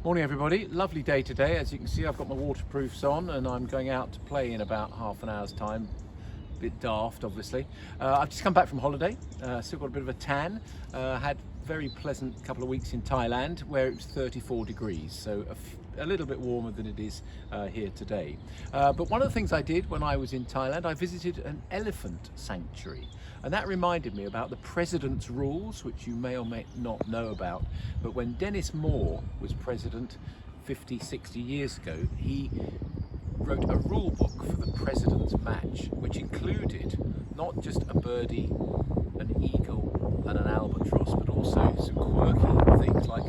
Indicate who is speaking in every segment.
Speaker 1: Morning everybody, lovely day today. As you can see, I've got my waterproofs on and I'm going out to play in about half an hour's time. A bit daft obviously. I've just come back from holiday, still got a bit of a tan. Had very pleasant couple of weeks in Thailand where it was 34 degrees, so a little bit warmer than it is here today. But one of the things I did when I was in Thailand, I visited an elephant sanctuary. And that reminded me about the President's Rules, which you may or may not know about. But when Dennis Moore was president 50, 60 years ago, he wrote a rule book for the President's Match, which included not just a birdie, an eagle and an albatross, but also some quirky things like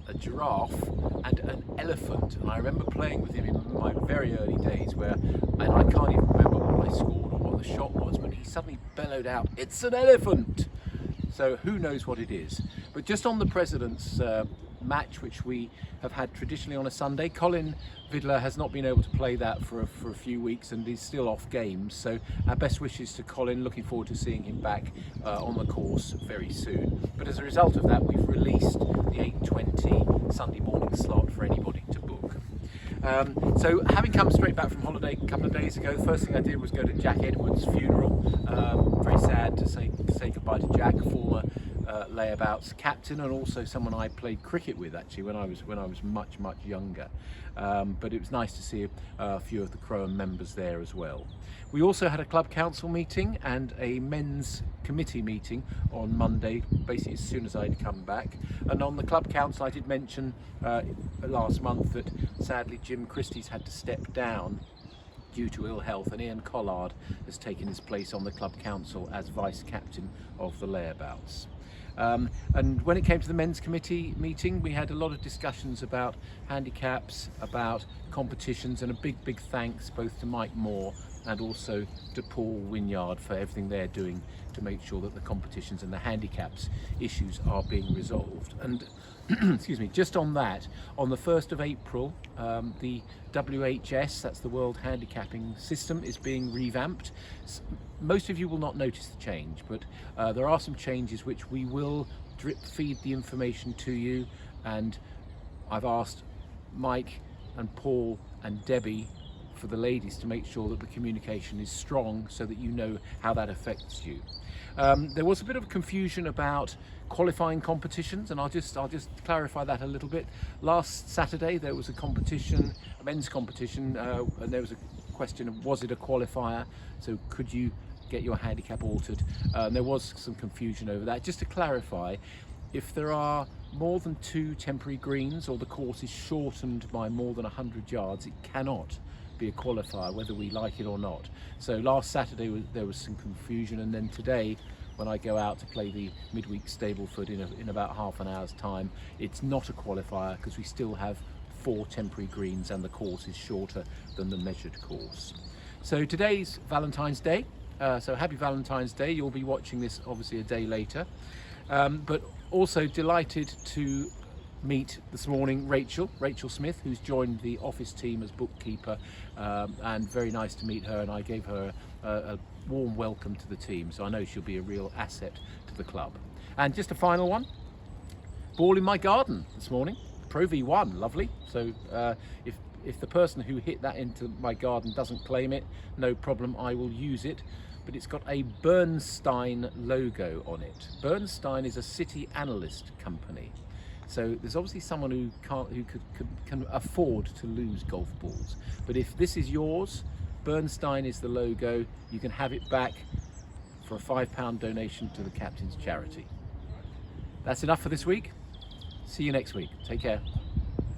Speaker 1: a giraffe and an elephant. And I remember playing with him in my very early days and I can't even remember what I scored or what the shot was, but he suddenly bellowed out, "It's an elephant!" So who knows what it is. But just on the President's match, which we have had traditionally on a Sunday, Colin Vidler has not been able to play that for a few weeks and he's still off games, so our best wishes to Colin, looking forward to seeing him back on the course very soon. But as a result of that, we've released the 8:20 Sunday morning slot for anybody to book. So having come straight back from holiday a couple of days ago, the first thing I did was go to Jack Edwards' funeral. Very sad to say goodbye to Jack, former layabouts captain, and also someone I played cricket with actually when I was much younger. But it was nice to see a few of the Crowan members there as well. We also had a club council meeting and a men's committee meeting on Monday, basically as soon as I'd come back. And on the club council I did mention last month that sadly Jim Christie's had to step down due to ill health, and Ian Collard has taken his place on the club council as vice captain of the layabouts. And when it came to the men's committee meeting, we had a lot of discussions about handicaps, about competitions, and a big thanks both to Mike Moore and also to Paul Wynyard for everything they're doing to make sure that the competitions and the handicaps issues are being resolved. And excuse me, just on that, on the 1st of April, the WHS, that's the World Handicapping System, is being revamped. Most of you will not notice the change, but there are some changes which we will drip feed the information to you, and I've asked Mike and Paul and Debbie for the ladies to make sure that the communication is strong so that you know how that affects you. There was a bit of confusion about qualifying competitions, and I'll just clarify that a little bit. Last Saturday there was a competition, a men's competition, and there was a question of was it a qualifier, so could you get your handicap altered? There was some confusion over that. Just to clarify, if there are more than 2 temporary greens or the course is shortened by more than 100 yards, it cannot be a qualifier whether we like it or not. So last Saturday there was some confusion, and then today when I go out to play the midweek Stableford in about half an hour's time, it's not a qualifier because we still have 4 temporary greens and the course is shorter than the measured course. So today's Valentine's Day, so happy Valentine's Day. You'll be watching this obviously a day later, but also delighted to meet this morning Rachel Smith, who's joined the office team as bookkeeper, and very nice to meet her, and I gave her a warm welcome to the team, so I know she'll be a real asset to the club. And just a final one, ball in my garden this morning, Pro V1, lovely. So if the person who hit that into my garden doesn't claim it, no problem, I will use it. But it's got a Bernstein logo on it. Bernstein is a city analyst company. So there's obviously someone who can afford to lose golf balls. But if this is yours, Bernstein is the logo, you can have it back for a £5 donation to the captain's charity. That's enough for this week. See you next week. Take care.